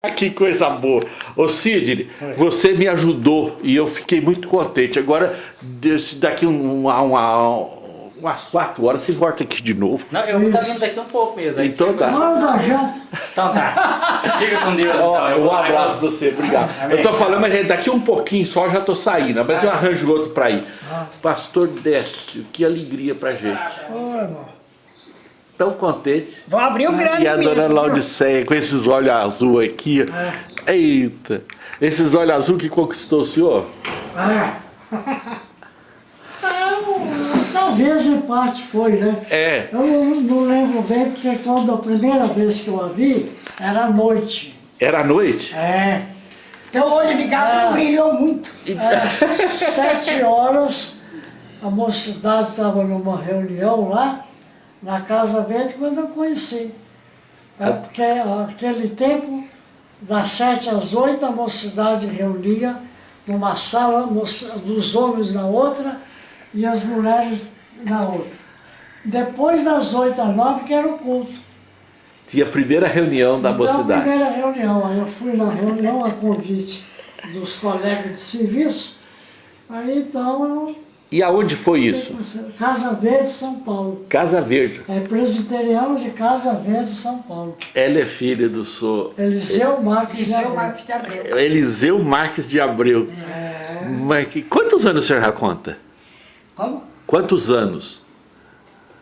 Que coisa boa. Ô Sidney, você me ajudou e eu fiquei muito contente. Agora, daqui umas 4 horas, você volta aqui de novo. Não, eu vou estar vindo daqui um pouco mesmo. Então tá. Hora da janta. Então tá. Fica com Deus então. Eu Um vou lá, abraço pra você, obrigado. Amém. Eu tô falando, mas daqui um pouquinho só eu já tô saindo, mas eu arranjo outro pra ir. Pastor Décio, que alegria pra gente. Ô, irmão. Tão contente. Vou abrir o grande E a dona mesmo. Laudiceia, com esses olhos azul aqui. Eita, esses olhos azul que conquistou o senhor? Talvez em parte foi, né? É. Eu não lembro bem, porque quando a primeira vez que eu a vi, era à noite. Era à noite? É. Teu olho de gato não brilhou muito. Era 7 horas, a mocidade estava numa reunião lá, na Casa Verde, quando eu conheci. É porque naquele tempo, das 7 às 8, a mocidade reunia numa sala, dos homens na outra e as mulheres na outra. Depois das 8 às 9, que era o culto. Tinha a primeira reunião da Então, a mocidade. primeira reunião, aí eu fui na reunião a convite dos colegas de serviço, aí então eu... E aonde foi isso? Casa Verde, São Paulo. Casa Verde. É presbiteriano de Casa Verde, São Paulo. Ela é filha do senhor Eliseu Marques de Viseu Abreu. Marcos de Abreu. Eliseu Marques de Abreu. Mas quantos anos o senhor já conta? Como? Quantos anos?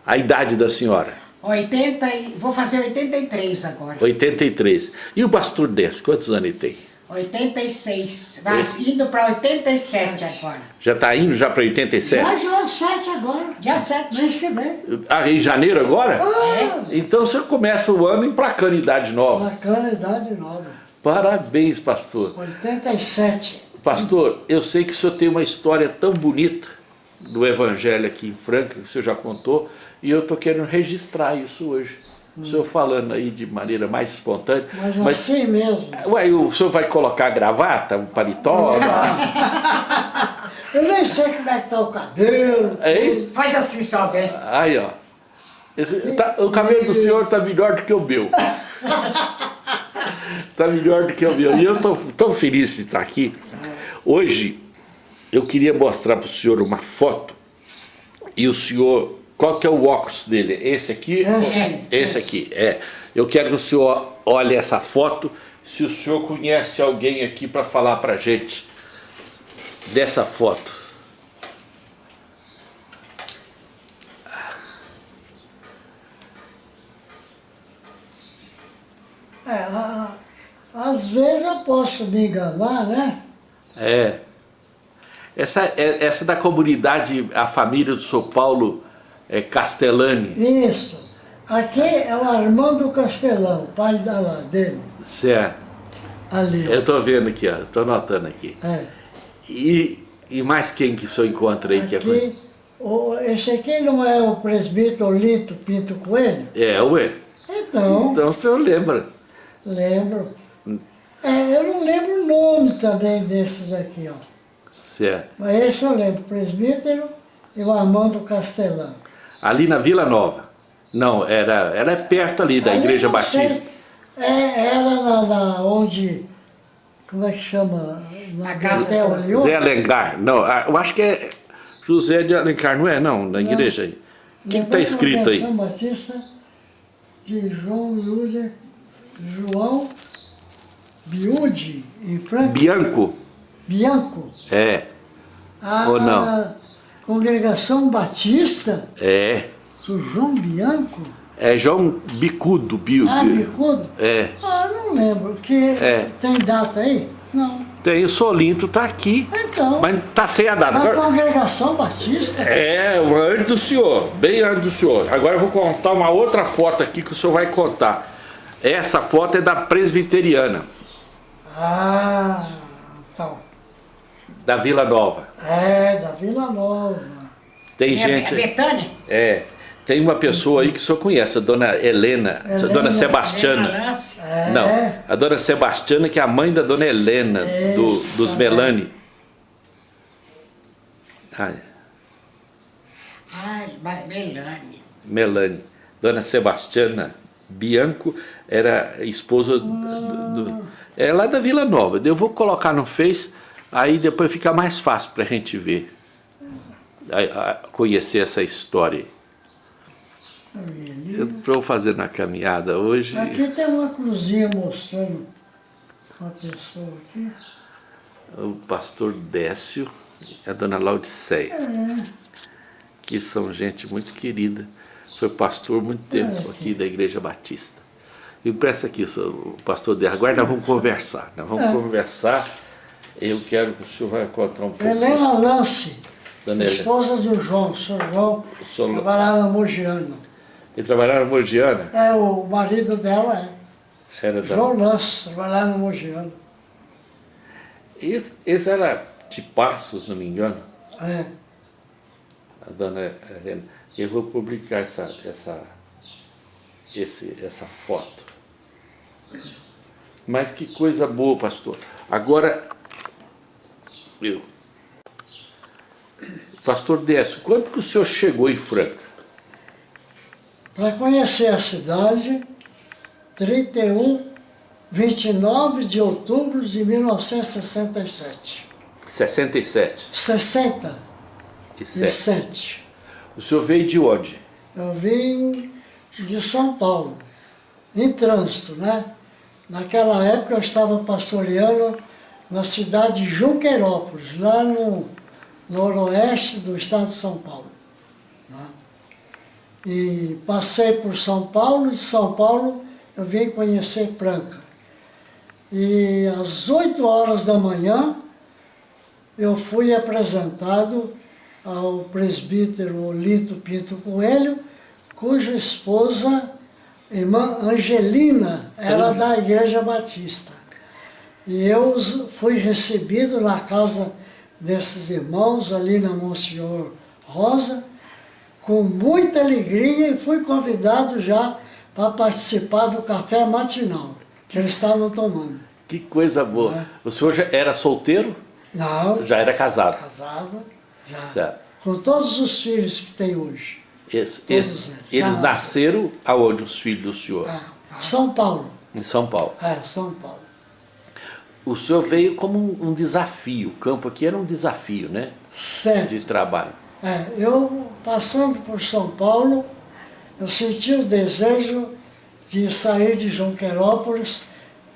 A idade da senhora? 80 vou fazer 83 agora. 83. E o pastor Décio, quantos anos ele tem? 86. Vai indo para 87 agora. Já está indo já para 87? Mas já 7 agora. Dia 7. Mês que vem. Ah, em janeiro agora? É. Então o senhor começa o ano emplacando idade nova. Bacana, idade nova. Parabéns, pastor. 87. Pastor, eu sei que o senhor tem uma história tão bonita do Evangelho aqui em Franca, que o senhor já contou, e eu estou querendo registrar isso hoje. O senhor falando aí de maneira mais espontânea. Mas assim mesmo. Ué, o senhor vai colocar gravata, um paletó? Eu nem sei como é que tá o cabelo. Hein? Faz assim só, bem. Aí, ó. O cabelo do senhor está melhor do que o meu. Está melhor do que o meu. E eu estou tão feliz de estar aqui. Hoje, eu queria mostrar para o senhor uma foto. E o senhor... Qual que é o óculos dele? Esse aqui? Esse aqui, é. Eu quero que o senhor olhe essa foto. Se o senhor conhece alguém aqui para falar para a gente dessa foto. Às vezes eu posso me enganar, né? É. Essa da comunidade, a família do São Paulo Castellani. Isso. Aqui é o Armando Castelão, pai dele. Certo. Ali. Eu estou vendo aqui, ó. Estou notando aqui. É. E mais quem que o senhor encontra aí? Aqui, esse aqui não é o presbítero Lito Pinto Coelho? Ué. Então, Então o senhor lembra. lembro. Eu não lembro o nome também desses aqui, ó. Certo. Mas esse eu lembro, presbítero e o Armando Castelão. Ali na Vila Nova. Não, era perto ali da Ali Igreja não sei, Batista. era onde, como é que chama? Na Castel ali. Zé Alencar. Não, eu acho que é José de Alencar, não é? Não, na igreja aí. O que está escrito aí? São Batista de João Biude, em Franca. Bianco? Bianco. É. Ou não? Congregação Batista É. do João Bianco. É João Bicudo. Bicudo? É. Não lembro, porque tem data aí? Não. Tem o Solinto, tá aqui. Então, Mas tá sem a data. a Agora, Congregação Batista? antes do senhor, bem antes do senhor. Agora eu vou contar uma outra foto aqui que o senhor vai contar. Essa foto é da presbiteriana, Então. da Vila Nova. Da Vila Nova. Tem É gente. Betânia? Tem uma pessoa aí que o senhor conhece, a dona Helena, a dona Sebastiana. Lance. Não, a dona Sebastiana, que é a mãe da dona Helena, dos Melani. Ai, Melane. Melani. Dona Sebastiana. Bianco era esposa é lá da Vila Nova. Eu vou colocar no Face, aí depois fica mais fácil para a gente ver, conhecer essa história. Eu estou fazendo a caminhada hoje. Aqui tem uma cruzinha mostrando uma pessoa aqui. O pastor Décio e a dona Laudiceia, que são gente muito querida. Foi pastor muito tempo aqui da Igreja Batista. E presta aqui, o pastor Décio. Agora nós vamos conversar. Conversar. Eu quero que o senhor vai contar um pouco. Helena Lance, Dona esposa do João. O senhor João trabalhava na Mogiana. Ele trabalhava na Mogiana? O marido dela Era João Lance, trabalhava na Mogiana. Esse era de Passos, se não me engano. É. A dona Helena. Eu vou publicar essa foto. Mas que coisa boa, pastor. Agora, pastor Décio, quando que o senhor chegou em Franca? Para conhecer a cidade, 29 de outubro de 1967. 67. 67. O senhor veio de onde? Eu vim de São Paulo, em trânsito, né? Naquela época eu estava pastoreando na cidade de Junqueirópolis, lá no noroeste do estado de São Paulo. Né? E passei por São Paulo, e de São Paulo eu vim conhecer Franca. E às 8 horas da manhã eu fui apresentado ao presbítero Olito Pinto Coelho, cuja esposa, irmã Angelina, era da Igreja Batista. E eu fui recebido na casa desses irmãos, ali na Monsenhor Rosa, com muita alegria, e fui convidado já para participar do café matinal que eles estavam tomando. Que coisa boa. O senhor já era solteiro? Não. Já era casado? Casado, já. Certo. Com todos os filhos que tem hoje. Eles nasceram aonde, os filhos do senhor? São Paulo. Em São Paulo. São Paulo. O senhor veio como um desafio. O campo aqui era um desafio, né? Certo. De trabalho. Eu, passando por São Paulo, eu senti o desejo de sair de Junqueirópolis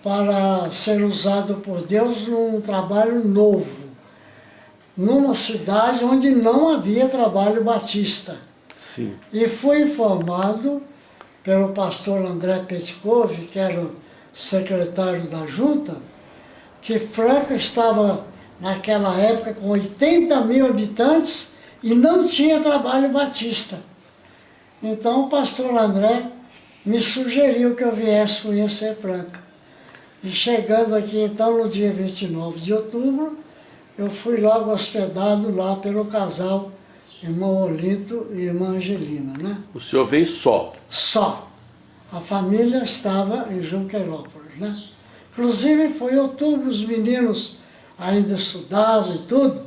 para ser usado por Deus num trabalho novo, numa cidade onde não havia trabalho batista. Sim. E fui informado pelo pastor André Petkov, que era o secretário da junta, que Franca estava, naquela época, com 80 mil habitantes e não tinha trabalho batista. Então o pastor André me sugeriu que eu viesse conhecer Franca. E chegando aqui, então, no dia 29 de outubro, eu fui logo hospedado lá pelo casal irmão Olito e irmã Angelina, né? O senhor veio só? Só. A família estava em Junqueirópolis, né? Inclusive foi em outubro, os meninos ainda estudavam e tudo,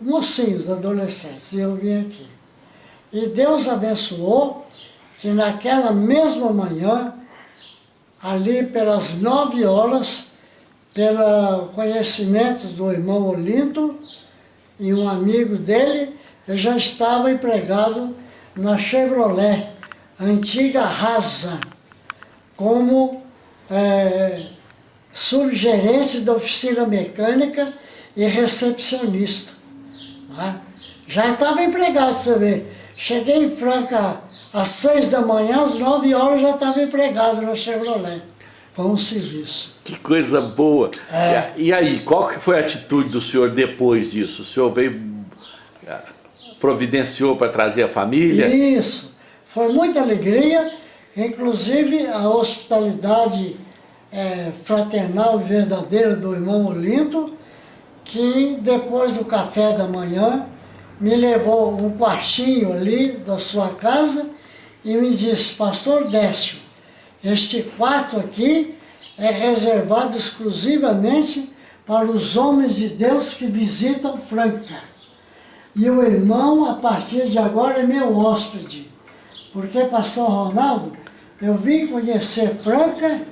mocinhos, adolescentes, e eu vim aqui. E Deus abençoou que naquela mesma manhã, ali pelas 9 horas, pelo conhecimento do irmão Olinto e um amigo dele, eu já estava empregado na Chevrolet, antiga Rasa, como subgerente da oficina mecânica e recepcionista. Né? Já estava empregado, você vê. Cheguei em Franca às 6 da manhã, às 9 horas já estava empregado na Chevrolet, com um serviço. Que coisa boa! E aí, qual que foi a atitude do senhor depois disso? O senhor veio, providenciou para trazer a família? Isso, foi muita alegria, inclusive a hospitalidade fraternal e verdadeira do irmão Olinto, que depois do café da manhã me levou um quartinho ali da sua casa e me disse: pastor Décio, este quarto aqui é reservado exclusivamente para os homens de Deus que visitam Franca. E o irmão, a partir de agora, é meu hóspede. Porque, pastor Ronaldo, eu vim conhecer Franca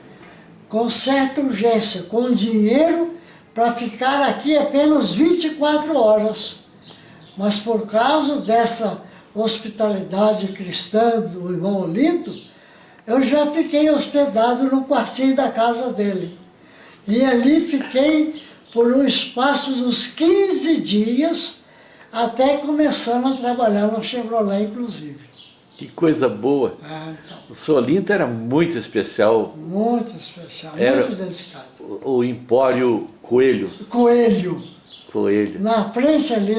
com certa urgência, com dinheiro para ficar aqui apenas 24 horas. Mas por causa dessa hospitalidade cristã do irmão Olinto, eu já fiquei hospedado no quartinho da casa dele. E ali fiquei por um espaço de uns 15 dias, até começando a trabalhar no Chevrolet, inclusive. Que coisa boa. Então, O senhor Olinto era muito especial. muito especial, Era muito dedicado. o Empório Coelho. Coelho, Coelho. na frente ali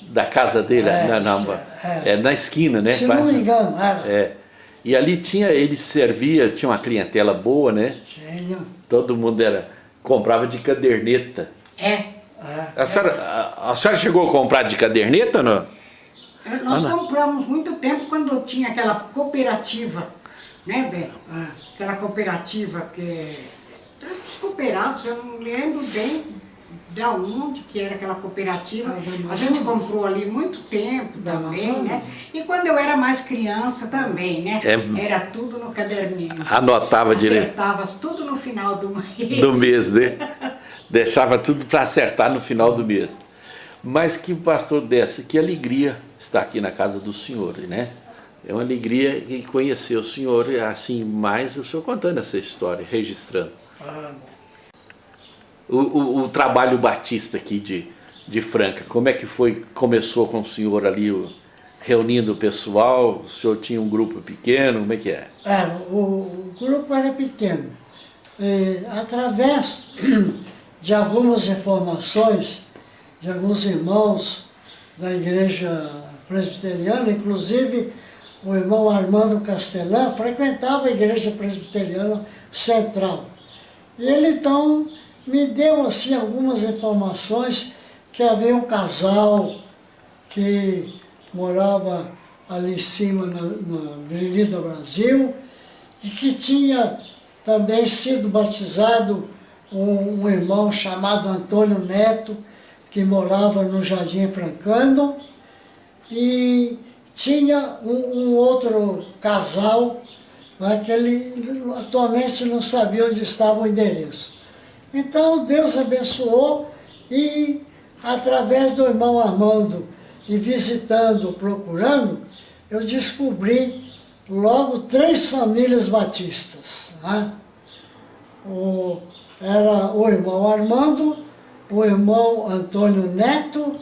Da casa dele, na esquina, né? se não me engano, era. É. E ali ele servia, tinha uma clientela boa, né? Tinha. Todo mundo comprava de caderneta. É. A senhora chegou a comprar de caderneta, não? Nós compramos muito tempo quando tinha aquela cooperativa, né, Bé? Aquela cooperativa que... Os cooperados, eu não lembro bem de onde que era aquela cooperativa. A gente comprou ali muito tempo também, né? E quando eu era mais criança também, né? Era tudo no caderninho. Anotava direito. Acertava tudo no final do mês. Do mês, né? Deixava tudo para acertar no final do mês. Mas que pastor dessa, que alegria estar aqui na casa do senhor, né? É uma alegria em conhecer o senhor, assim, mais o senhor contando essa história, registrando. O trabalho batista aqui de Franca, como é que foi? Começou com o senhor ali reunindo o pessoal? O senhor tinha um grupo pequeno? Como é que é? O grupo era pequeno. Através de algumas informações de alguns irmãos da igreja presbiteriana, inclusive o irmão Armando Castelã frequentava a igreja presbiteriana central. E ele então me deu assim algumas informações que havia um casal que morava ali em cima na Avenida Brasil e que tinha também sido batizado um irmão chamado Antônio Neto, que morava no Jardim Francando, e tinha um outro casal, né, que ele atualmente não sabia onde estava o endereço. Então Deus abençoou e, através do irmão Armando, e visitando, procurando, eu descobri logo 3 famílias batistas. Né? Era o irmão Armando, o irmão Antônio Neto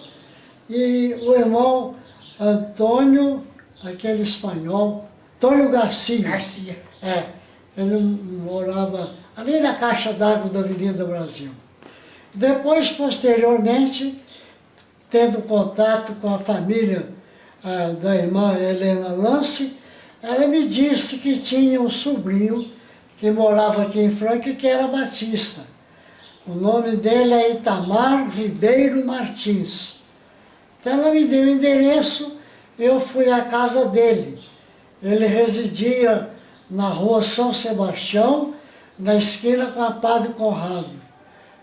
e o irmão Antônio, aquele espanhol, Antônio Garcia. Ele morava ali na caixa d'água da Avenida Brasil. Depois, posteriormente, tendo contato com a família da irmã Helena Lance, ela me disse que tinha um sobrinho que morava aqui em Franca e que era batista. O nome dele é Itamar Ribeiro Martins. Então ela me deu o endereço, eu fui à casa dele. Ele residia na rua São Sebastião, na esquina com a Padre Conrado.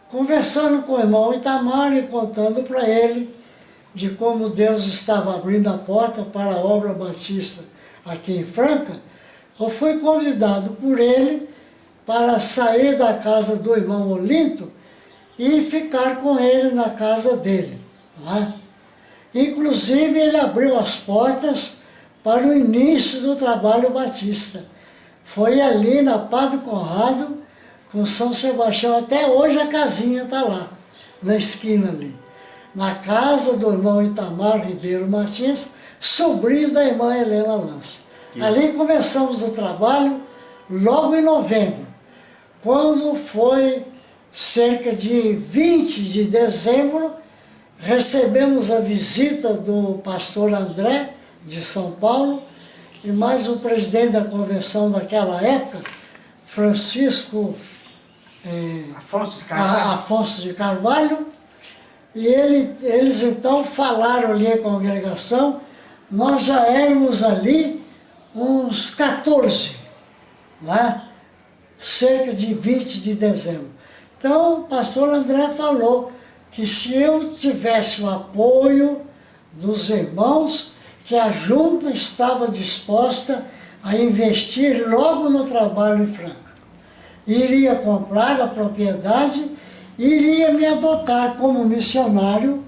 Conversando com o irmão Itamar e contando para ele de como Deus estava abrindo a porta para a obra batista aqui em Franca, eu fui convidado por ele para sair da casa do irmão Olinto e ficar com ele na casa dele. Não é? Inclusive, ele abriu as portas para o início do trabalho batista. Foi ali na Padre Conrado, com São Sebastião, até hoje a casinha está lá, na esquina ali. Na casa do irmão Itamar Ribeiro Martins, sobrinho da irmã Helena Lance. Ali começamos o trabalho logo em novembro. Quando foi cerca de 20 de dezembro, recebemos a visita do pastor André, de São Paulo, e mais o presidente da convenção daquela época, Francisco Afonso de Carvalho, e eles então falaram ali à congregação. Nós já éramos ali uns 14, né? Cerca de 20 de dezembro. Então, o pastor André falou que se eu tivesse o apoio dos irmãos, que a junta estava disposta a investir logo no trabalho em Franca. Iria comprar a propriedade, iria me adotar como missionário,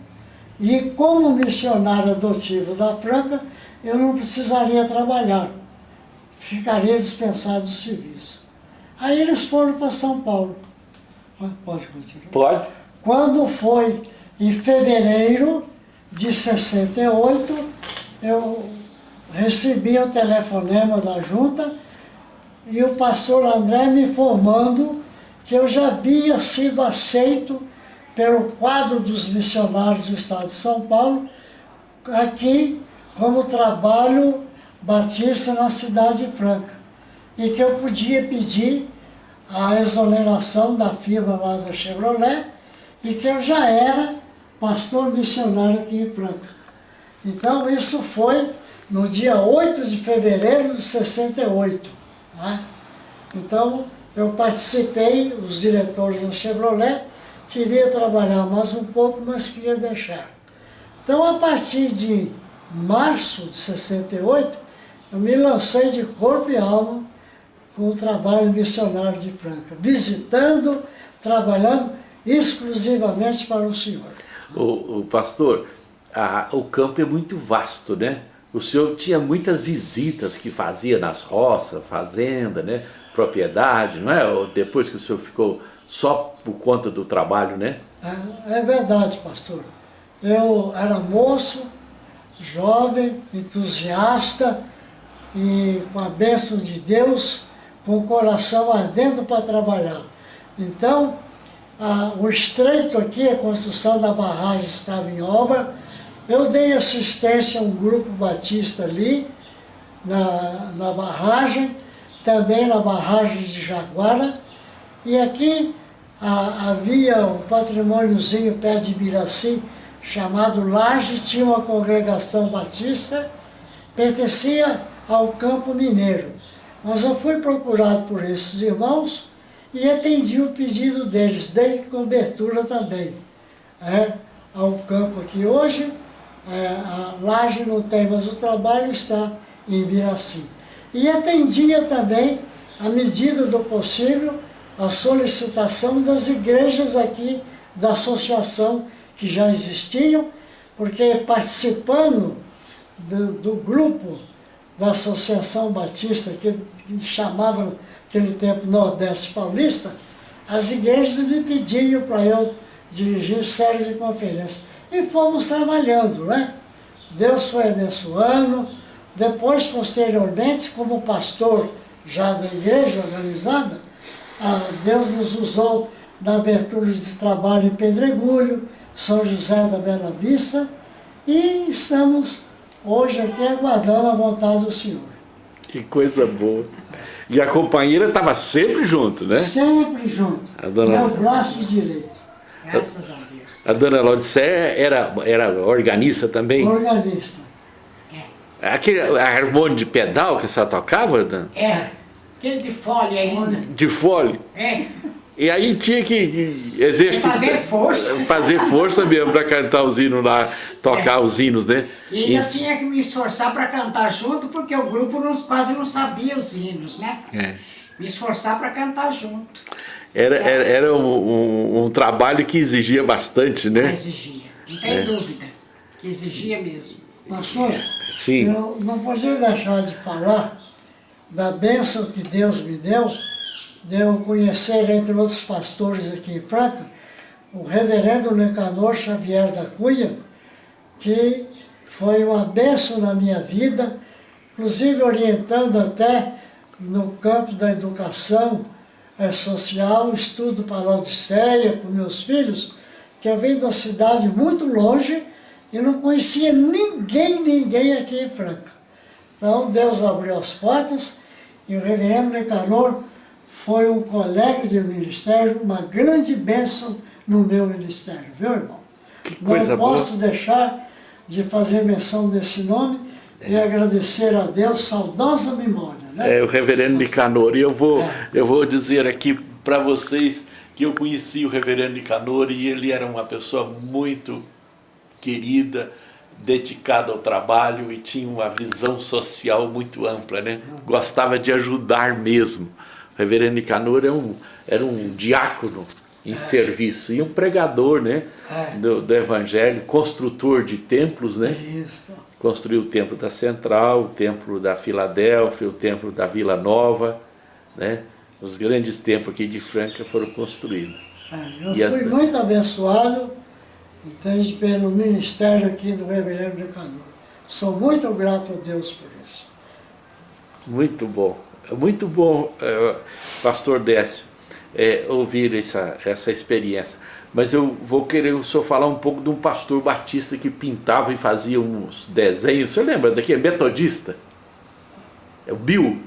e como missionário adotivo da Franca, eu não precisaria trabalhar, ficaria dispensado do serviço. Aí eles foram para São Paulo. Pode continuar? Pode. Quando foi em fevereiro de 68, eu recebi o telefonema da junta e o pastor André me informando que eu já havia sido aceito pelo quadro dos missionários do estado de São Paulo, aqui como trabalho batista na cidade de Franca, e que eu podia pedir a exoneração da firma lá da Chevrolet, e que eu já era pastor missionário aqui em Franca. Então isso foi no dia 8 de fevereiro de 68. Né? Então eu participei, os diretores da Chevrolet, queria trabalhar mais um pouco, mas queria deixar. Então a partir de março de 68, eu me lancei de corpo e alma com o trabalho missionário de Franca, visitando, trabalhando exclusivamente para o Senhor. O pastor, o campo é muito vasto, né? O senhor tinha muitas visitas que fazia nas roças, fazenda, né? Propriedade, não é? Ou depois que o senhor ficou só por conta do trabalho, né? É verdade, pastor. Eu era moço, jovem, entusiasta e com a bênção de Deus, com o coração ardendo para trabalhar. Então, o estreito aqui, a construção da barragem estava em obra, eu dei assistência a um grupo batista ali, na barragem, também na barragem de Jaguara, e aqui havia um patrimôniozinho perto de Miraci, chamado Laje, tinha uma congregação batista, pertencia ao campo mineiro. Mas eu fui procurado por esses irmãos e atendi o pedido deles, dei cobertura também ao campo aqui. Hoje, a Laje não tem, mas o trabalho está em Miraci. E atendia também, à medida do possível, a solicitação das igrejas aqui da associação que já existiam, porque participando do grupo da Associação Batista, que chamava naquele tempo Nordeste Paulista, as igrejas me pediam para eu dirigir séries de conferências. E fomos trabalhando, né? Deus foi abençoando. Depois, posteriormente, como pastor já da igreja organizada, Deus nos usou na abertura de trabalho em Pedregulho, São José da Bela Vista, e estamos hoje aqui aguardando a vontade do Senhor. Que coisa boa. E a companheira estava sempre junto, né? Sempre junto. Meu braço direito. Graças a Deus. A dona Laudicéia era organista também? Organista. Aquele harmônio de pedal que a senhora tocava, dona? Aquele de folha ainda. De folha? E aí tinha que exercitar. Fazer força. Fazer força mesmo para cantar os hinos lá, tocar os hinos, né? E ainda tinha que me esforçar para cantar junto, porque o grupo quase não sabia os hinos, né? Me esforçar para cantar junto. Era um trabalho que exigia bastante, né? Exigia, não tem dúvida. Exigia mesmo. Pastor, Sim. eu não podia deixar de falar da bênção que Deus me deu, de eu conhecer, entre outros pastores aqui em Franca, o reverendo Nicanor Xavier da Cunha, que foi uma bênção na minha vida, inclusive orientando até no campo da educação social, estudo para Laodiceia com meus filhos, que eu vim de uma cidade muito longe e não conhecia ninguém aqui em Franca. Então Deus abriu as portas e o reverendo Nicanor foi um colega de ministério, uma grande bênção no meu ministério, viu, irmão? Não posso deixar de fazer menção desse nome e agradecer a Deus, saudosa memória, né? O reverendo Nicanor. E eu vou dizer aqui para vocês que eu conheci o reverendo Nicanor e ele era uma pessoa muito querida, dedicado ao trabalho e tinha uma visão social muito ampla, né? Gostava de ajudar mesmo. O reverendo Nicanor era um diácono em serviço e um pregador, né? Do evangelho, construtor de templos, né? Isso. Construiu o templo da Central, o templo da Filadélfia, o templo da Vila Nova, né? Os grandes templos aqui de Franca foram construídos. Eu fui muito abençoado, entende, pelo ministério aqui do reverendo Nicanor. Sou muito grato a Deus por isso. Muito bom, pastor Décio, ouvir essa experiência. Mas eu vou querer o senhor falar um pouco de um pastor batista que pintava e fazia uns desenhos. O senhor lembra daqui? É metodista? É o Bill?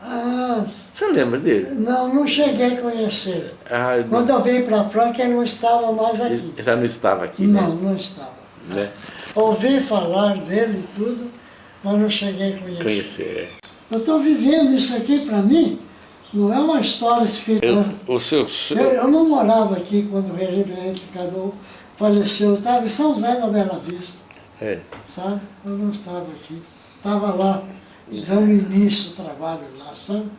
Ah, O senhor lembra dele? não cheguei a conhecer. Ah, Quando eu vim para Franca, ele não estava mais aqui. ele já não estava aqui, né? Não estava. Né? Ouvi falar dele e tudo, mas não cheguei a conhecer. Conhecer. Eu estou vivendo isso aqui para mim, não é uma história escrita. Eu não morava aqui quando o reverendo Nicanor faleceu, eu estava em São José da Bela Vista, sabe? Eu não estava aqui. Estava lá, dando início ao trabalho lá, sabe?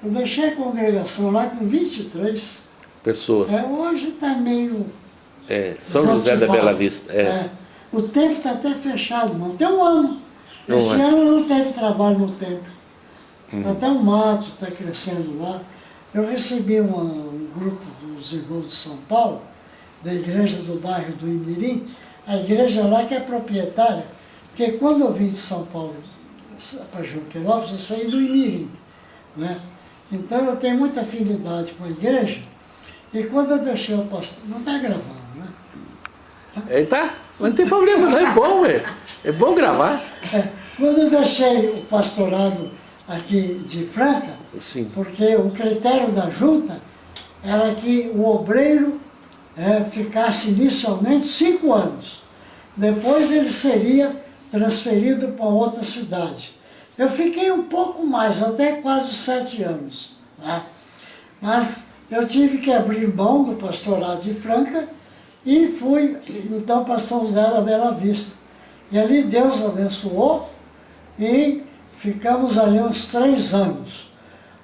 Eu deixei a congregação lá com 23. Pessoas. Hoje está meio... São José da Bela Vista. O tempo está até fechado, não tem um ano. Esse ano não teve trabalho no templo. Até o mato está crescendo lá. Eu recebi um grupo dos irmãos de São Paulo, da igreja do bairro do Imirim, a igreja lá que é proprietária, porque quando eu vim de São Paulo para Junqueirópolis, eu saí do Imirim, né? Então eu tenho muita afinidade com a igreja, e quando eu deixei o pastor... Não está gravando, né? Tá, mas não tem problema, não, é bom, é bom gravar. Quando eu deixei o pastorado aqui de Franca, Sim. porque o critério da junta era que o obreiro ficasse inicialmente 5 anos. Depois ele seria transferido para outra cidade. Eu fiquei um pouco mais, até quase 7 anos. Né? Mas eu tive que abrir mão do pastorado de Franca e fui então para São José da Bela Vista. E ali Deus abençoou e ficamos ali uns 3 anos.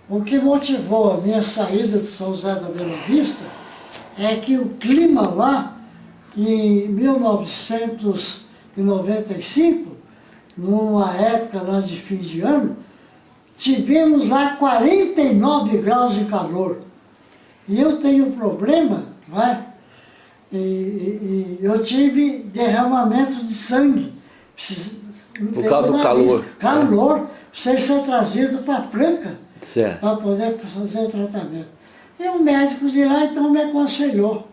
O que motivou a minha saída de São José da Bela Vista é que o clima lá, em 1995, numa época lá de fim de ano, tivemos lá 49 graus de calor. E eu tenho um problema, não é? E eu tive derramamento de sangue. Por causa do calor. Calor, precisa ser trazido para Franca, Certo. para poder fazer tratamento. E o médico de lá então me aconselhou.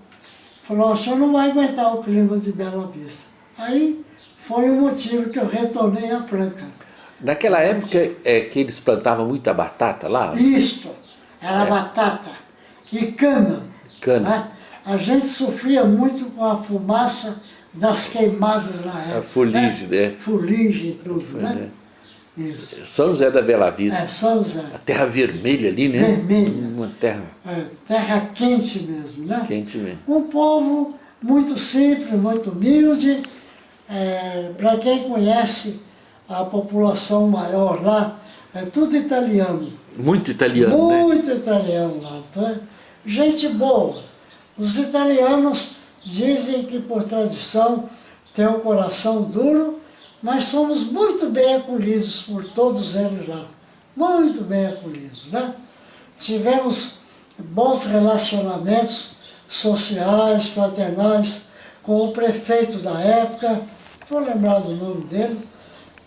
Falou, o senhor não vai aguentar o clima de Bela Vista. Aí foi o motivo que eu retornei a Franca. Naquela época que eles plantavam muita batata lá? Isto, era batata e cana. Cana. Né? A gente sofria muito com a fumaça das queimadas na época. A fuligem, né? Fuligem e tudo, né? Isso. São José da Bela Vista. São José. A terra vermelha ali, né? Vermelha. Uma terra Terra quente mesmo, né? quente mesmo. Um povo muito simples, muito humilde. Para quem conhece a população maior lá, é tudo italiano. Muito italiano, né? Muito italiano lá. Tá? Gente boa. Os italianos dizem que por tradição têm um coração duro, mas fomos muito bem acolhidos por todos eles lá. Muito bem acolhidos, né? Tivemos bons relacionamentos sociais, fraternais, com o prefeito da época, vou lembrar do nome dele,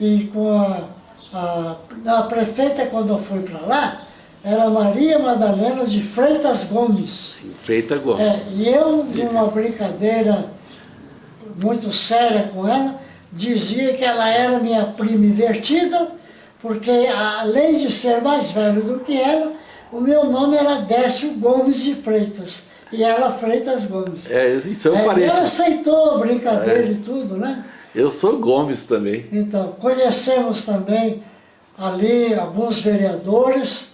e com a prefeita, quando eu fui para lá, era Maria Madalena de Freitas Gomes. Freitas Gomes. E eu, numa brincadeira muito séria com ela, dizia que ela era minha prima invertida, porque além de ser mais velho do que ela, o meu nome era Décio Gomes de Freitas, e ela Freitas Gomes. Então E ela aceitou a brincadeira e tudo, né? Eu sou Gomes também. Então, conhecemos também ali alguns vereadores,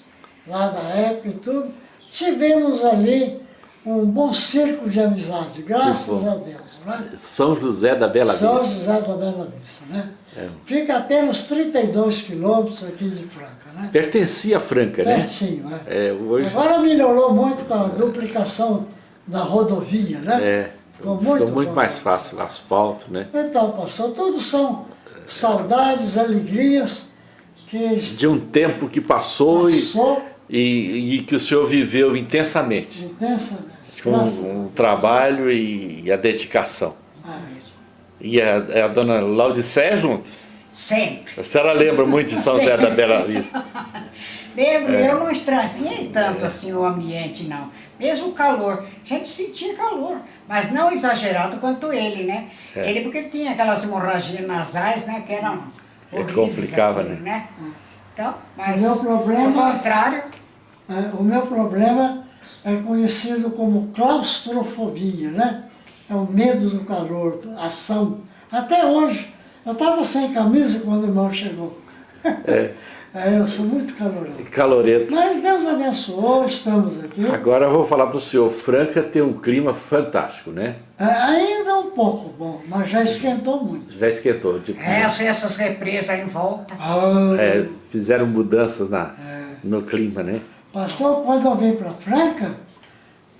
lá da época e tudo. Tivemos ali um bom círculo de amizade, graças bom. a Deus. Né? São José da Bela São Vista. José da Bela Vista, né? É. Fica a apenas 32 quilômetros aqui de Franca, né? Pertencia a Franca, né? Pertinho, né? É, hoje Agora melhorou muito com a duplicação da rodovia, né? ficou muito muito bom. mais fácil, asfalto, né? Então, pastor, tudo são saudades, alegrias que De um tempo que passou passou e que o senhor viveu intensamente. intensamente. Com Graças a o Deus. trabalho e a dedicação. Mesmo. E a dona Laudicéia junto? Sempre. A senhora lembra muito de São José da Bela Vista? Lembro, eu não estranhei tanto assim o ambiente, não. Mesmo o calor. A gente sentia calor, mas não exagerado quanto ele, né? Ele porque ele tinha aquelas hemorragias nasais, né? Que eram horríveis. complicava, aquilo, né? Então, O mas meu problema- ao contrário, O meu problema é conhecido como claustrofobia, né? É o medo do calor, ação. Até hoje. Eu estava sem camisa quando o irmão chegou. Eu sou muito calorento. Calorento. Mas Deus abençoou, estamos aqui. Agora eu vou falar para o senhor, Franca tem um clima fantástico, né? Ainda um pouco bom, mas já esquentou muito. Já esquentou. Tipo, essas represas em volta. fizeram mudanças no clima, né? Pastor, quando eu vim para Franca,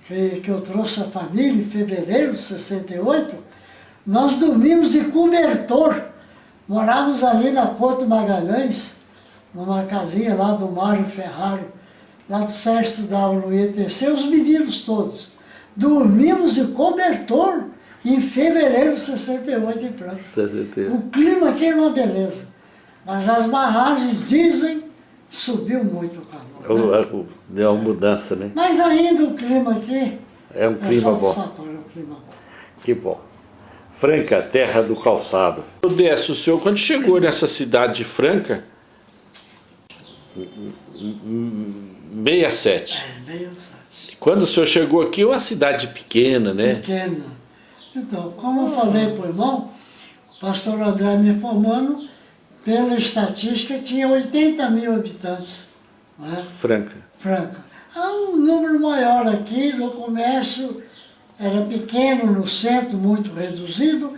que eu trouxe a família em fevereiro de 68, nós dormimos de cobertor. Morávamos ali na Couto Magalhães, numa casinha lá do Mário Ferraro, lá do Sérgio estudava no IETC, os meninos todos. Dormimos de cobertor em fevereiro de 68 em Franca. 61. O clima aqui é uma beleza, mas as barragens dizem subiu muito o calor. Né? Deu uma mudança, né? Mas ainda o clima aqui É um clima bom. satisfatório, é um clima bom. Que bom. Franca, terra do calçado. Décio, o senhor quando chegou nessa cidade de Franca, 67. Meio sete. Quando o senhor chegou aqui, é uma cidade pequena, né? Pequena. Então, como eu falei para o irmão, o pastor André me informando, pela estatística, tinha 80 mil habitantes. Né? Franca. Franca. Há um número maior aqui, no comércio era pequeno, no centro muito reduzido,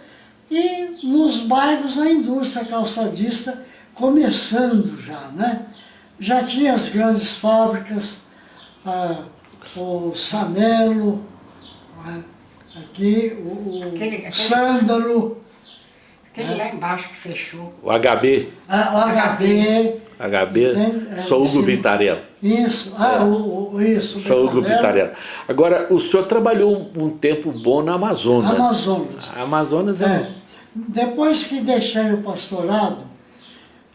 e nos bairros a indústria calçadista começando já, né? Já tinha as grandes fábricas, o Sanelo, né? Aqui Aquele- Sândalo, Aquele lá embaixo que fechou. O HB. o HB, Sou Hugo sim. Vitarella. isso, isso. Sou Hugo Vitarella, Vitarella. Agora, o senhor trabalhou um tempo bom na Amazônia. Amazonas. A Amazonas Depois que deixei o pastorado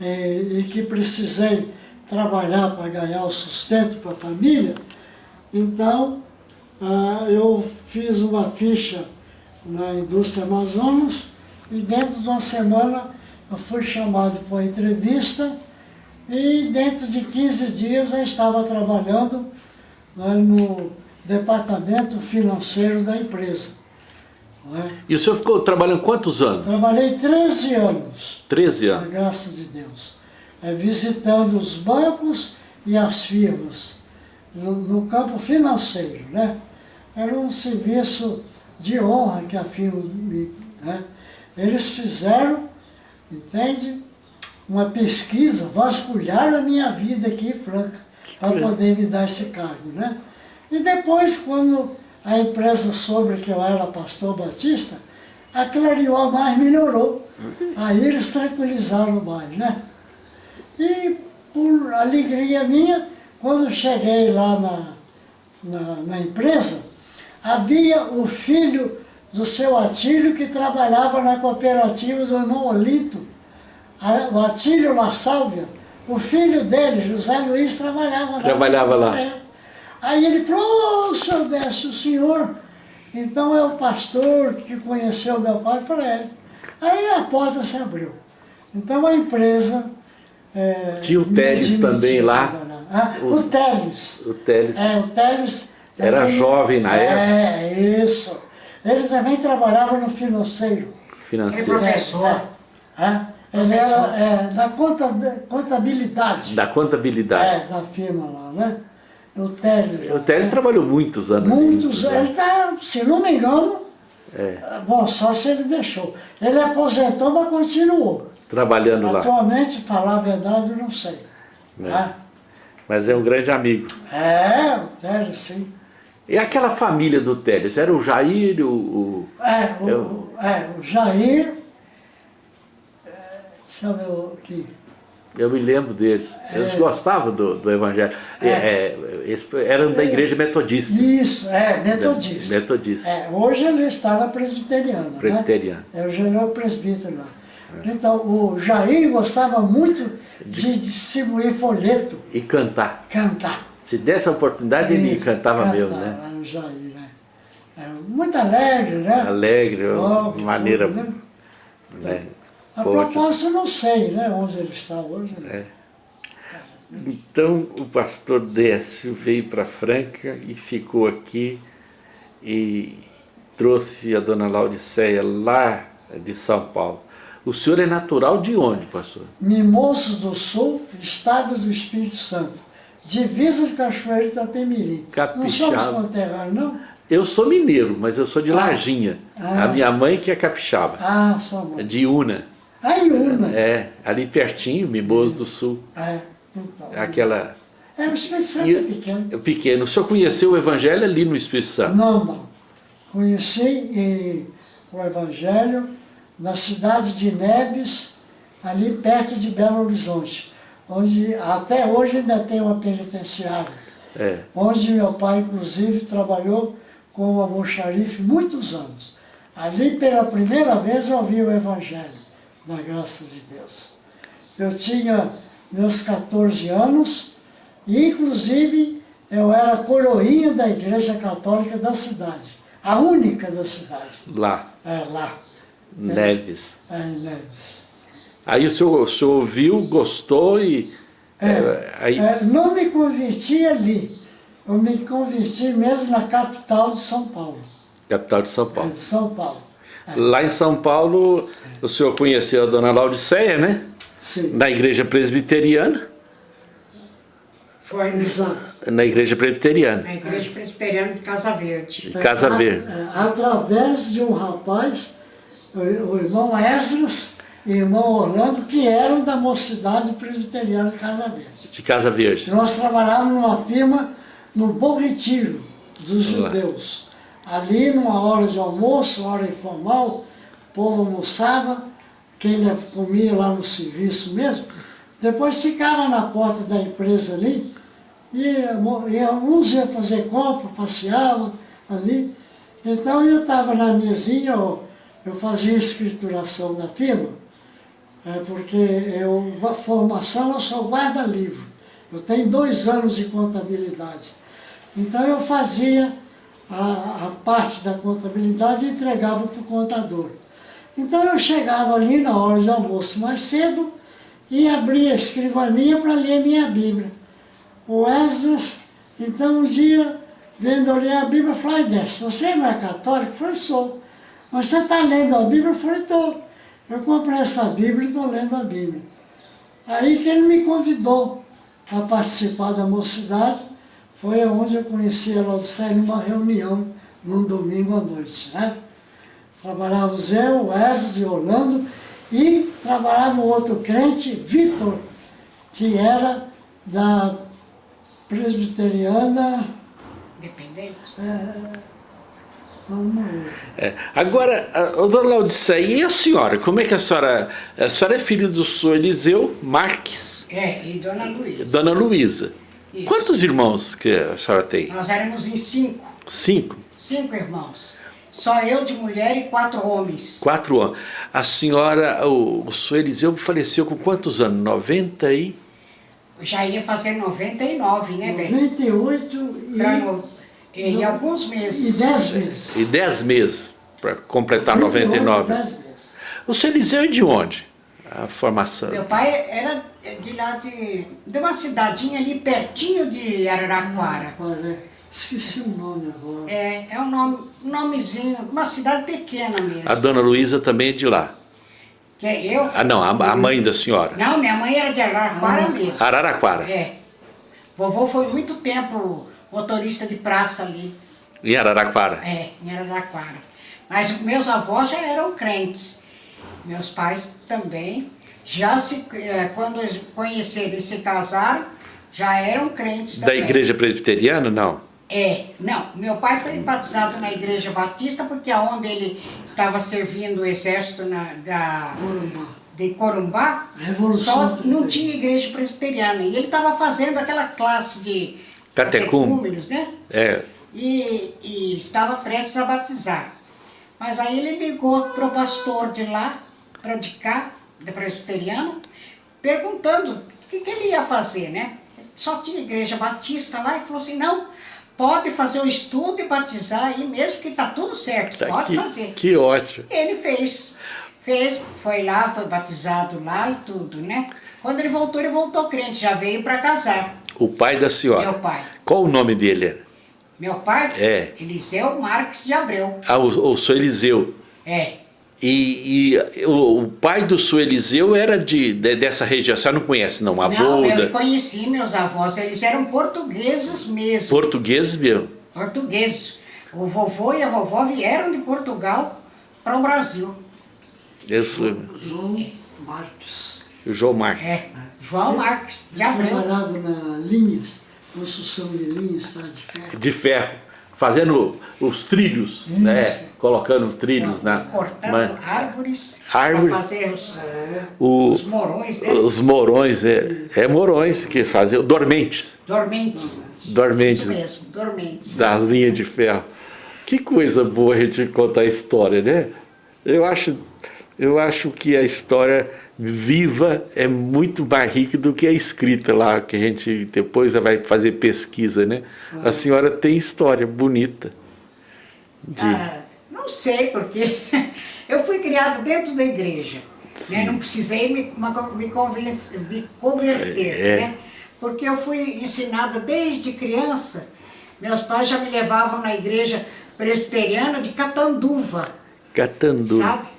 e que precisei trabalhar para ganhar o sustento para a família, então eu fiz uma ficha na indústria Amazonas e dentro de uma semana eu fui chamado para uma entrevista e dentro de 15 dias eu estava trabalhando, né, no departamento financeiro da empresa. Né? E o senhor ficou trabalhando quantos anos? Trabalhei 13 anos. 13 A anos. graça de Deus. Visitando os bancos e as firmas no campo financeiro, né? Era um serviço de honra que a firma né? Eles fizeram, entende? Uma pesquisa, vasculharam a minha vida aqui em Franca, para poder me dar esse cargo, né? E depois, quando a empresa soube que eu era pastor batista, a Clarion mais melhorou. Aí eles tranquilizaram mais, né? E por alegria minha, quando cheguei lá na empresa, havia o filho do seu Atílio que trabalhava na cooperativa do irmão Olito, o Atílio La Sálvia, o filho dele, José Luiz, trabalhava lá. Aí ele falou, ô, seu Décio, o senhor, então é o pastor que conheceu meu pai? Eu falei, é. Aí a porta se abriu. Então a empresa... Tinha o Teles também lá. O Teles. O Teles. O Teles... Era jovem na época. Isso. Ele também trabalhava no financeiro. Financeiro. Professor. Ele era da contabilidade. Da contabilidade. Da firma lá, né? O Télio. O Télio trabalhou muitos anos. Muitos, ali, ele está, se não me engano, É. bom, só se ele deixou. Ele aposentou, mas continuou. Trabalhando lá. Atualmente, falar a verdade, eu não sei. É. Tá? Mas é um grande amigo. É, o Télio, sim. E aquela família do Télio? Era o Jair, o... O Jair, deixa eu ver aqui. Eu me lembro deles. Eles gostavam do Evangelho. Eles eram da igreja metodista. Isso, metodista. Metodista. Hoje ele está na presbiteriana. Presbiteriana. Né? Hoje ele é o presbítero lá. Então, o Jair gostava muito de distribuir folheto. E cantar. Cantar. Se desse a oportunidade, ele cantava mesmo, né? O Jair, né? Muito alegre, né? Alegre, Oh, de maneira... tudo, né? né? A propósito, eu não sei, né? Onde ele está hoje. Né? Então, o pastor Décio veio para Franca e ficou aqui e trouxe a dona Laodiceia lá de São Paulo. O senhor é natural de onde, pastor? Mimoso do Sul, estado do Espírito Santo. Divisa de Cachoeiro e Itapemirim. Não somos conterrâneos, não? Eu sou mineiro, mas eu sou de Larginha. A minha mãe que é capixaba. Sua mãe. De Una. Iuna. Ali pertinho, Mimoso do Sul. Então. Aquela... O Espírito Santo é pequeno. Pequeno. O senhor conheceu o Evangelho ali no Espírito Santo? Não. Conheci o Evangelho na cidade de Neves, ali perto de Belo Horizonte, onde até hoje ainda tem uma penitenciária, onde meu pai, inclusive, trabalhou como almoxarife muitos anos. Ali, pela primeira vez, eu ouvi o Evangelho, da graça de Deus. Eu tinha meus 14 anos e, inclusive, eu era coroinha da Igreja Católica da cidade, a única da cidade. Lá. Lá. Neves. Em Neves. Aí o senhor ouviu, gostou e... não me converti ali. Eu me converti mesmo na capital de São Paulo. Capital de São Paulo. De São Paulo. Lá em São Paulo, o senhor conheceu a dona Laodiceia, né? Sim. Na igreja presbiteriana. Foi Na igreja presbiteriana. na igreja presbiteriana de Casa Verde. De Casa Verde. Através de um rapaz, o irmão Esdras e o irmão Orlando, que eram da mocidade presbiteriana de Casa Verde. De Casa Verde. Nós trabalhávamos numa firma no Bom Retiro dos judeus. Ali, numa hora de almoço, hora informal, o povo almoçava, quem comia lá no serviço mesmo, depois ficava na porta da empresa ali, e alguns iam fazer compra, passeavam ali. Então eu estava na mesinha, eu fazia escrituração da firma, porque a formação eu sou guarda-livro. Eu tenho 2 anos de contabilidade. Então eu fazia a parte da contabilidade e entregava para o contador. Então eu chegava ali na hora de almoço mais cedo e abria a escrivaninha para ler minha Bíblia. O Esdras, então um dia, vendo eu ler a Bíblia, falou: Décio, você não é católico? Eu falei: sou. Mas você está lendo a Bíblia? Eu falei: estou. Eu comprei essa Bíblia e estou lendo a Bíblia. Aí que ele me convidou a participar da mocidade, foi onde eu conheci a Laodiceia numa reunião, num domingo à noite, né? Trabalhávamos eu, o Esdras e Orlando, e trabalhava o outro crente, Vitor, que era da presbiteriana... Independente? Uma outra. Agora, dona Laodiceia, e a senhora? Como é que a senhora é filha do senhor Eliseu Marques? E Dona Luísa. Dona Luísa. Isso. Quantos irmãos que a senhora tem? Nós éramos em 5. 5? 5 irmãos. Só eu de mulher e 4 homens. 4 anos. A senhora, o senhor Eliseu faleceu com quantos anos? 90 e... Já ia fazer 99, né, bem? 98 e alguns meses. E 10 meses. E 10 meses, para completar 99. 10 meses. O senhor Eliseu é de onde? A formação? Meu pai era de lá de uma cidadinha ali pertinho de Araraquara. Esqueci o nome agora. É um nomezinho, uma cidade pequena mesmo. A dona Luísa também é de lá? Que é eu? Não, a mãe da senhora. Não, minha mãe era de Araraquara mesmo. Araraquara. Vovô foi muito tempo motorista de praça ali. Em Araraquara. Em Araraquara. Mas meus avós já eram crentes. Meus pais também. Quando eles conheceram e se casaram, já eram crentes Da também. igreja presbiteriana, não? Não. Meu pai foi batizado na igreja batista porque aonde ele estava servindo o exército de Corumbá, Revolução só não tinha igreja presbiteriana. E ele estava fazendo aquela classe de catecúmenos, né? E estava prestes a batizar. Mas aí ele ligou para o pastor de lá, para de cá, da presbiteriana, perguntando o que ele ia fazer, né? Só tinha igreja batista lá e falou assim, não, pode fazer o estudo e batizar aí mesmo que está tudo certo, pode fazer. Que ótimo. Ele fez, foi lá, foi batizado lá e tudo, né? Quando ele voltou crente, já veio para casar. O pai da senhora? Meu pai. Qual o nome dele? Meu pai? Eliseu Marques de Abreu. O seu Eliseu? E o pai do seu Eliseu era dessa região, você não conhece não? Não, eu conheci meus avós, eles eram portugueses mesmo. Portugueses mesmo? Portugueses. O vovô e a vovó vieram de Portugal para o Brasil. Isso. João Marques. O João Marques. João Marques de Abreu. Trabalhava na linhas, construção de linhas, estrada de ferro. De ferro. Fazendo os trilhos, né? Colocando trilhos cortando árvores para fazer os morões, né? Os morões, morões que faziam, dormentes. Dormentes. Isso mesmo, dormentes. Das linhas de ferro. Que coisa boa a gente contar a história, né? Eu acho que a história viva é muito mais rica do que a escrita lá, que a gente depois vai fazer pesquisa, né? A senhora tem história bonita. Não sei, porque eu fui criada dentro da igreja, né? Não precisei me converter, né? Porque eu fui ensinada desde criança, meus pais já me levavam na igreja presbiteriana de Catanduva. Catanduva. Sabe?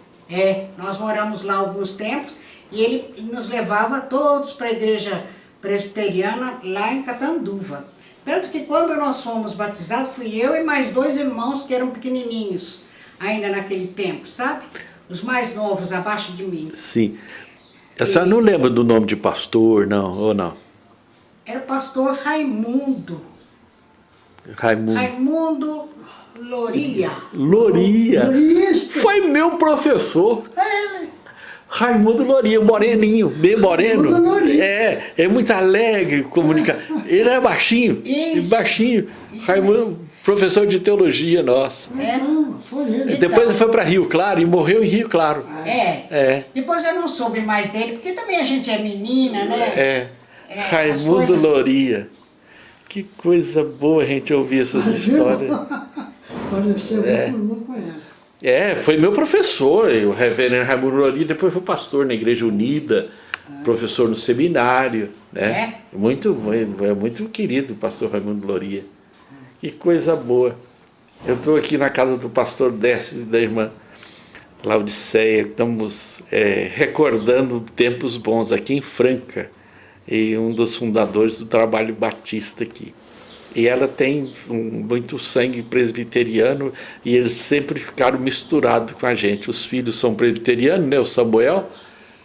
Nós moramos lá alguns tempos e ele nos levava todos para a igreja presbiteriana lá em Catanduva. Tanto que quando nós fomos batizados, fui eu e mais 2 irmãos que eram pequenininhos, ainda naquele tempo, sabe? Os mais novos, abaixo de mim. Sim. A senhora não lembra do nome de pastor, não? Ou não? Era o pastor Raimundo. Raimundo Loria. Loria? Foi meu professor. Raimundo Loria, moreninho, bem moreno. É muito alegre, comunica. Ele é baixinho, baixinho. Raimundo, professor de teologia nosso. Foi ele. Depois ele foi para Rio Claro e morreu em Rio Claro. Depois eu não soube mais dele, porque também a gente é menina, né? Raimundo Loria. Que coisa boa a gente ouvir essas histórias. Pareceu, não conhece. Foi meu professor, o reverendo Raimundo Loria, depois foi pastor na Igreja Unida, professor no seminário, né? Muito querido o pastor Raimundo Loria. Que coisa boa. Eu estou aqui na casa do pastor Décio e da irmã Laudiceia, estamos recordando tempos bons aqui em Franca, e um dos fundadores do Trabalho Batista aqui. E ela tem muito sangue presbiteriano e eles sempre ficaram misturados com a gente. Os filhos são presbiterianos, né? O Samuel,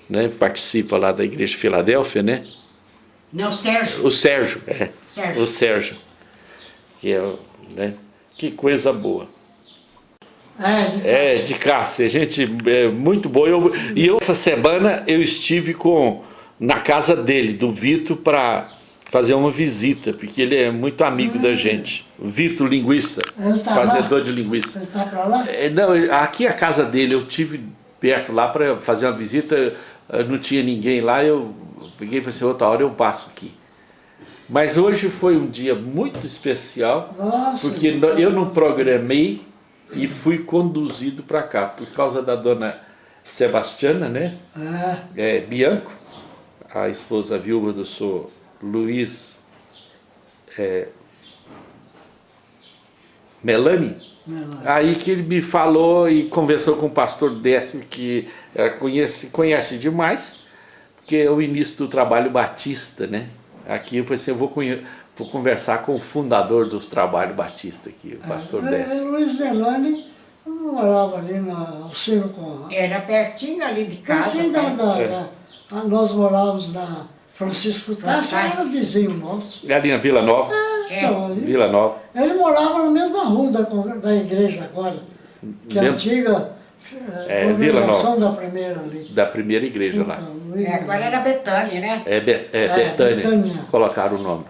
né? Participa lá da Igreja de Filadélfia, né? Não, Sérgio. O Sérgio, Sérgio. O Sérgio. Que coisa boa. De Cássia, gente, muito boa. E essa semana eu estive na casa dele, do Vitor, para fazer uma visita, porque ele é muito amigo da gente. Vitor Linguiça, fazedor de linguiça. Ele está para lá? Não, aqui é a casa dele, eu estive perto lá para fazer uma visita, não tinha ninguém lá, eu peguei e falei assim, outra hora eu passo aqui. Mas hoje foi um dia muito especial, porque eu não programei e fui conduzido para cá, por causa da dona Sebastiana, né? Bianco, a esposa viúva do senhor Luiz Melani. Aí que ele me falou e conversou com o pastor Décio, que conhece demais, porque é o início do Trabalho Batista, né? Aqui eu falei assim, eu vou Vou conversar com o fundador dos Trabalhos Batista aqui, o pastor Décio. Luiz Melani morava ali na Alcino com... Era pertinho ali de casa. Assim, nós morávamos na Francisco Tassi, era vizinho nosso. É ali na Vila Nova? Então, ali, Vila Nova. ele morava na mesma rua da igreja agora, que é a antiga Vila congregação da primeira ali. Da primeira igreja lá. Luiz Agora era Betânia, né? Betânia. Betânia. Colocaram o nome.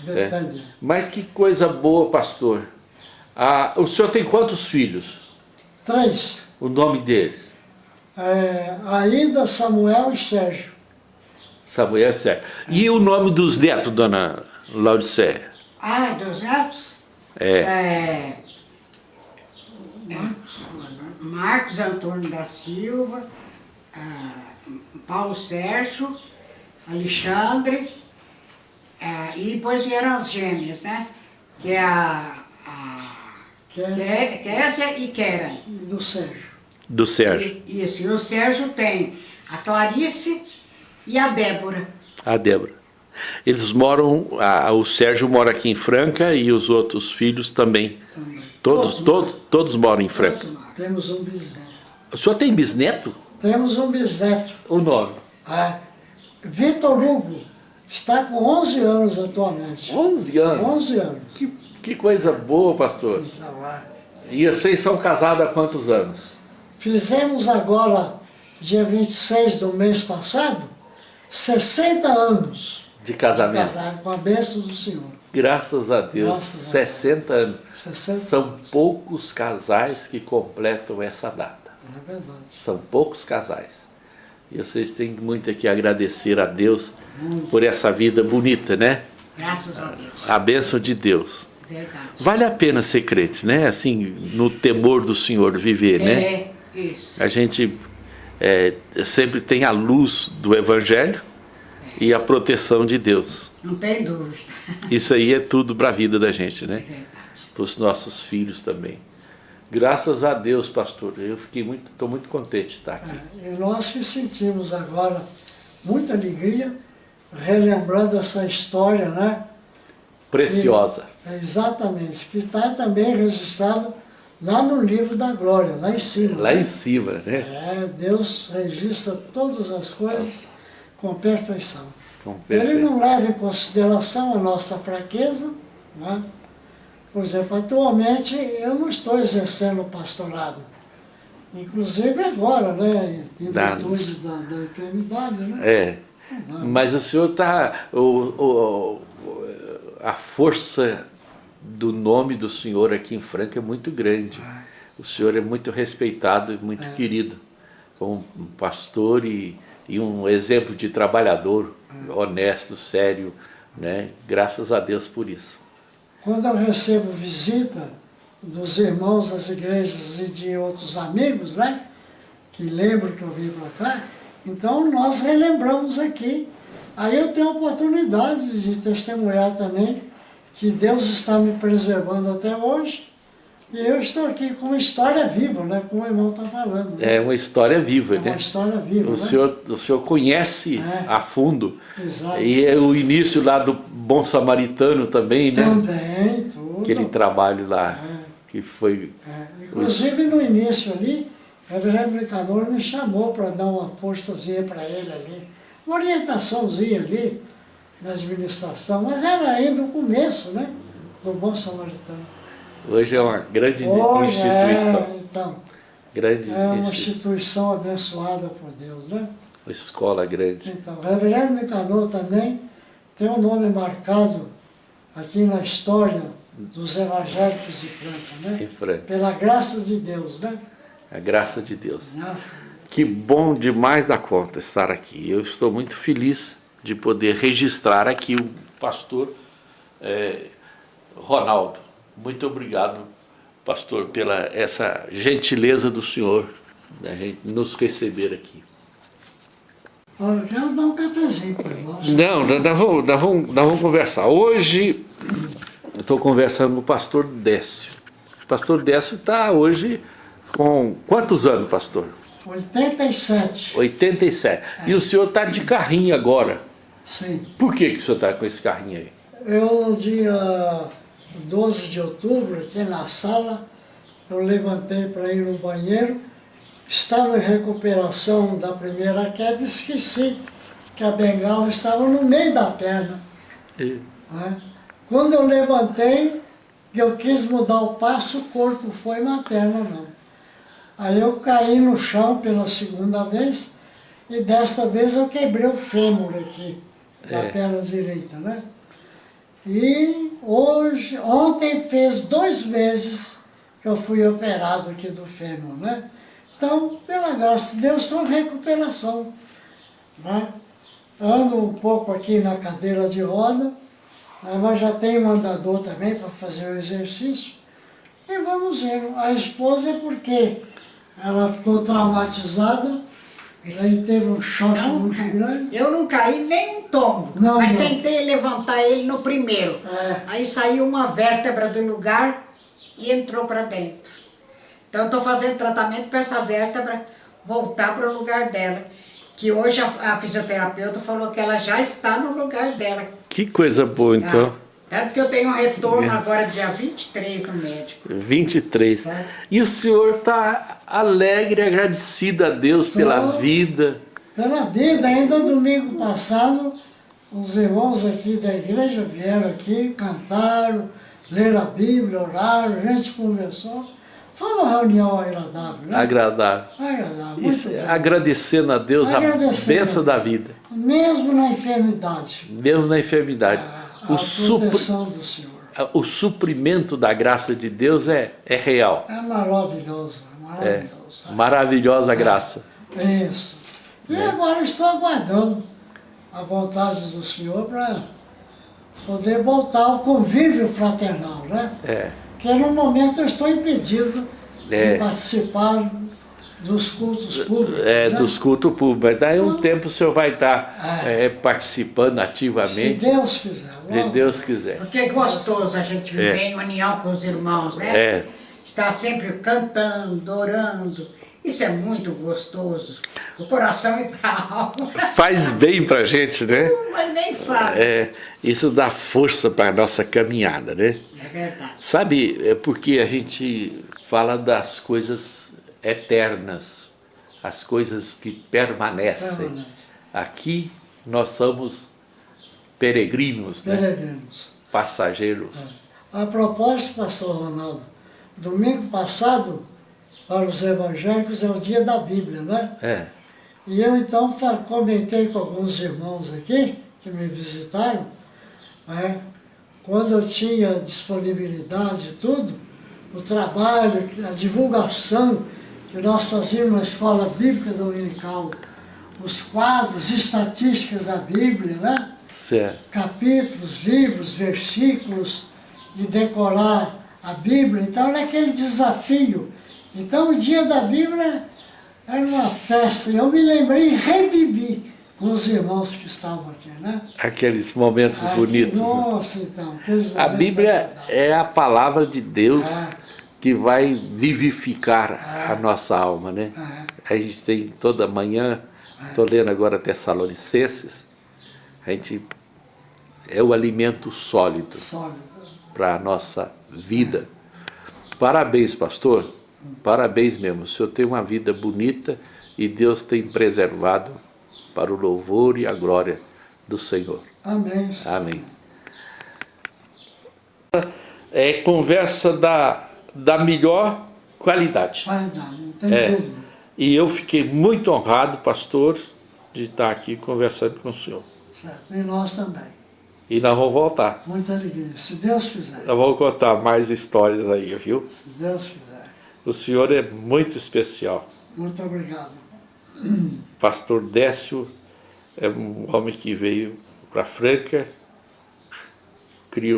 Betânia. Mas que coisa boa, pastor. O senhor tem quantos filhos? 3. O nome deles? Aida, Samuel e Sérgio. Samuel e Sérgio. E o nome dos netos, dona Laudicéia? Dos netos? Marcos Antônio da Silva, Paulo Sérgio, Alexandre, e depois vieram as gêmeas, né? Que é Késia e Keren. E do Sérgio. Do Sérgio. Isso, e o Sérgio tem a Clarice e a Débora. A Débora. Eles moram, o Sérgio mora aqui em Franca e os outros filhos também. Todos moram em Franca. Temos um bisneto. O senhor tem bisneto? Temos um bisneto. O nome? Vitor Hugo. Está com 11 anos atualmente. 11 anos? 11 anos. Que coisa boa, pastor. E vocês são casados há quantos anos? Fizemos agora, dia 26 do mês passado, 60 anos De casamento? de casado, com a bênção do Senhor. Graças a Deus, 60 anos. 60. São poucos casais que completam essa data. É verdade. São poucos casais. E vocês têm muito que agradecer a Deus por essa vida bonita, né? Graças a Deus. A bênção de Deus. Verdade. Vale a pena ser crente, né? Assim, no temor do Senhor viver, né? Isso. A gente sempre tem a luz do Evangelho e a proteção de Deus. Não tem dúvida. Isso aí é tudo para a vida da gente, né? Verdade. Para os nossos filhos também. Graças a Deus, pastor. Eu estou muito contente de estar aqui. E nós que sentimos agora muita alegria, relembrando essa história, né? Preciosa. Exatamente, que está também registrado lá no livro da glória, lá em cima. Lá né? em cima, né? Deus registra todas as coisas com perfeição. Com Ele perfeito. não leva em consideração a nossa fraqueza, né? Por exemplo, atualmente eu não estou exercendo o pastorado. Inclusive agora, né? Em virtude da enfermidade, né? Mas o senhor está... A força do nome do senhor aqui em Franca é muito grande. O senhor é muito respeitado e muito querido. Como um pastor e um exemplo de trabalhador, honesto, sério, né? Graças a Deus por isso. Quando eu recebo visita dos irmãos das igrejas e de outros amigos, né, que lembram que eu vim para cá, então nós relembramos aqui. Aí eu tenho a oportunidade de testemunhar também que Deus está me preservando até hoje e eu estou aqui com uma história viva, né, como o irmão está falando. Né? É uma história viva, né? Uma história viva, O senhor conhece a fundo. Exato. E é o início lá do Bom Samaritano também, né? Também, tudo. Aquele trabalho lá, que foi... Inclusive no início ali, o reverendo Nicanor me chamou para dar uma forçazinha para ele ali, uma orientaçãozinha ali na administração, mas era ainda o começo, né, do Bom Samaritano. Hoje é uma grande instituição. Então, Grande é uma instituição abençoada por Deus, né? Uma escola grande. Então, o reverendo Nicanor também tem um nome marcado aqui na história dos evangélicos de Franca, né? Em Franca. Pela graça de Deus, né? A graça de Deus. Nossa. Que bom demais da conta estar aqui. Eu estou muito feliz de poder registrar aqui o pastor Ronaldo. Muito obrigado, pastor, pela essa gentileza do senhor da gente nos receber aqui. Olha, eu quero dar um cafezinho para nós. Não, nós vamos conversar. Hoje eu estou conversando com o pastor Décio. O pastor Décio está hoje com quantos anos, pastor? 87. 87. E o senhor está de carrinho agora. Sim. Por que o senhor está com esse carrinho aí? Eu no dia 12 de outubro, aqui na sala, eu levantei para ir no banheiro, estava em recuperação da primeira queda e esqueci que a bengala estava no meio da perna. Né? Quando eu levantei, eu quis mudar o passo, o corpo foi na perna não. Aí eu caí no chão pela segunda vez e desta vez eu quebrei o fêmur aqui, na perna direita, né? E ontem fez 2 meses que eu fui operado aqui do fêmur, né? Então, pela graça de Deus, estou em recuperação, né? Ando um pouco aqui na cadeira de roda, mas já tenho um andador também para fazer o exercício. E vamos ver. A esposa é porque ela ficou traumatizada, aí teve um choque muito grande. Eu não caí nem um tombo, Não, mas não. tentei levantar ele no primeiro. É. Aí saiu uma vértebra do lugar e entrou para dentro. Então eu estou fazendo tratamento para essa vértebra voltar para o lugar dela. Que hoje a fisioterapeuta falou que ela já está no lugar dela. Que coisa boa, então. É porque eu tenho um retorno agora dia 23 no médico. 23. E o senhor está alegre, agradecido a Deus pela vida. Pela vida, ainda domingo passado, os irmãos aqui da igreja vieram aqui, cantaram, leram a Bíblia, oraram, a gente conversou. Foi uma reunião agradável, né? Agradável. Agradável, muito Isso, bom. agradecendo a Deus a Agradecendo bênção a da Deus. vida. Mesmo na enfermidade, Mesmo na enfermidade. a O proteção do Senhor. o suprimento da graça de Deus é real. É maravilhoso, é maravilhoso. Maravilhosa graça. Isso. E agora estou aguardando a vontade do Senhor para poder voltar ao convívio fraternal, né? Porque no momento eu estou impedido de participar dos cultos públicos. Né? Dos cultos públicos. Daí um tempo o senhor vai estar participando Se ativamente. Deus quiser. Se Deus quiser. Porque é gostoso a gente viver em união com os irmãos, né? Estar sempre cantando, orando. Isso é muito gostoso. O coração e para a alma. Faz bem pra gente, né? Mas nem fala. Isso dá força para a nossa caminhada, né? É verdade. Sabe, é porque a gente fala das coisas eternas, as coisas que permanecem. Aqui nós somos peregrinos, né? Peregrinos. Passageiros. A propósito, pastor Ronaldo, domingo passado, para os evangélicos, é o dia da Bíblia, né? E eu então comentei com alguns irmãos aqui, que me visitaram, né? Quando eu tinha disponibilidade e tudo, o trabalho, a divulgação que nós fazíamos na escola bíblica dominical, os quadros, estatísticas da Bíblia, né? Certo. Capítulos, livros, versículos, e decorar a Bíblia. Então era aquele desafio. Então o dia da Bíblia era uma festa. Eu me lembrei e revivi com os irmãos que estavam aqui, né? Aqueles momentos bonitos. Nossa, então. Aqueles A momentos Bíblia agradáveis. é a palavra de Deus que vai vivificar a nossa alma, né? A gente tem toda manhã, estou lendo agora Tessalonicenses, a gente é o alimento sólido para a nossa vida. Parabéns, pastor. Parabéns mesmo. O senhor tem uma vida bonita e Deus tem preservado para o louvor e a glória do Senhor. Amém. Amém. É conversa da melhor qualidade. Qualidade, não tem dúvida. E eu fiquei muito honrado, pastor, de estar aqui conversando com o senhor. Certo. E nós também. E nós vamos voltar. Muita alegria. Se Deus quiser. Nós vamos contar mais histórias aí, viu? Se Deus quiser. O senhor é muito especial. Muito obrigado. Pastor Décio é um homem que veio para Franca,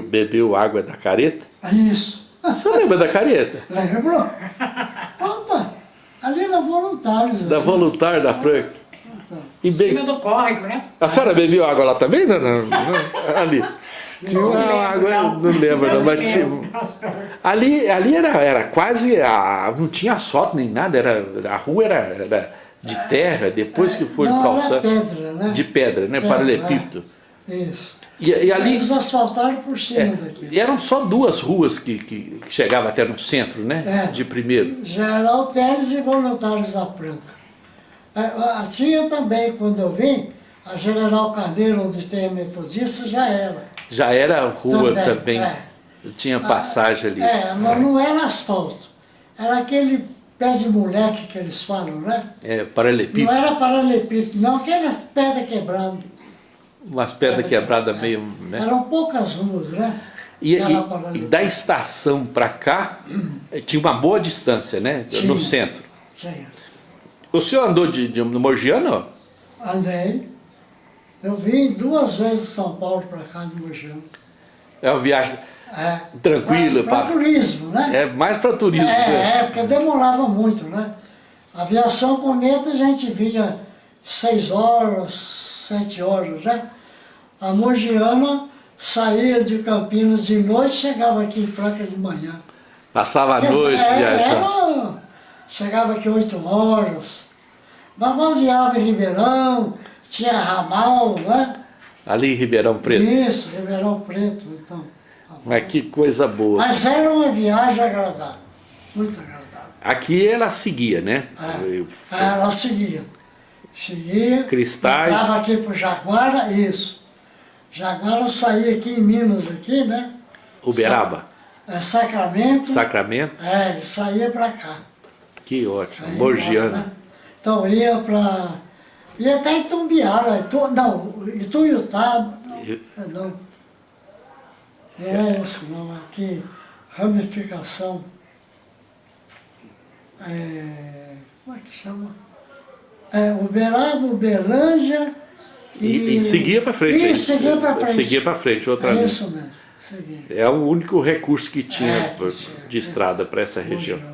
bebeu água da careta. É isso. O senhor lembra da careta? Lembrou? Opa! Ali na Voluntários. Da Voluntária da Franca. E Em cima do córrego, né? A senhora bebeu água lá também? Não. Ali. Tinha uma água, não lembro não, mas tinha. Ali era quase, não tinha asfalto nem nada, a rua era de terra, depois que foi Não, calçada. era pedra, né? De pedra, né? Pedra, Paralelepípedo. Isso. E ali Eles asfaltaram por cima e daqui. eram só 2 ruas que chegavam até no centro, né? É. De primeiro. General Teles e Voluntários da Franca. Tinha também, quando eu vim, a General Carneiro, onde tem a metodista, já era. Já era rua também. é. Tinha passagem ali. Mas não era asfalto. Era aquele pé de moleque que eles falam, né? Paralelepípedo. Não era paralelepípedo, não, aquelas pedras quebradas. Umas pedras quebradas meio, né? Eram poucas ruas, né? E Era da paralelepípedo. estação para cá, tinha uma boa distância, né? No Tinha. centro. Tinha. O senhor andou de Mogiana? Andei. Eu vim 2 vezes de São Paulo para cá de Mogiana. É uma viagem tranquila. Para turismo, né? É mais para turismo. né? Porque demorava muito, né? A aviação cometa a gente vinha 6 horas, 7 horas, né? A Mogiana saía de Campinas de noite, chegava aqui em Franca de manhã. Passava a noite viajando. Chegava aqui 8 horas. Mas baseava em Ribeirão, tinha ramal, né? Ali em Ribeirão Preto. Isso, Ribeirão Preto, então. Mas que coisa boa. Mas era uma viagem agradável, muito agradável. Aqui ela seguia, né? Ela seguia. Seguia. Cristais. Entrava aqui pro Jaguara, isso. Jaguara saía aqui em Minas, aqui, né? Uberaba. Sacramento. Sacramento. E saía para cá. Que ótimo. Aí Mogiana. embora, né? Então ia para... Ia até Itumbiara, Ituiutaba. Não. Não é isso, não. Aqui, ramificação. Como é que chama? Uberaba, Uberlândia E seguia para frente. E seguia para frente. Seguia para frente outra vez. Isso mesmo, seguia. É o único recurso que tinha Que tinha, de estrada para essa região. Mogiana.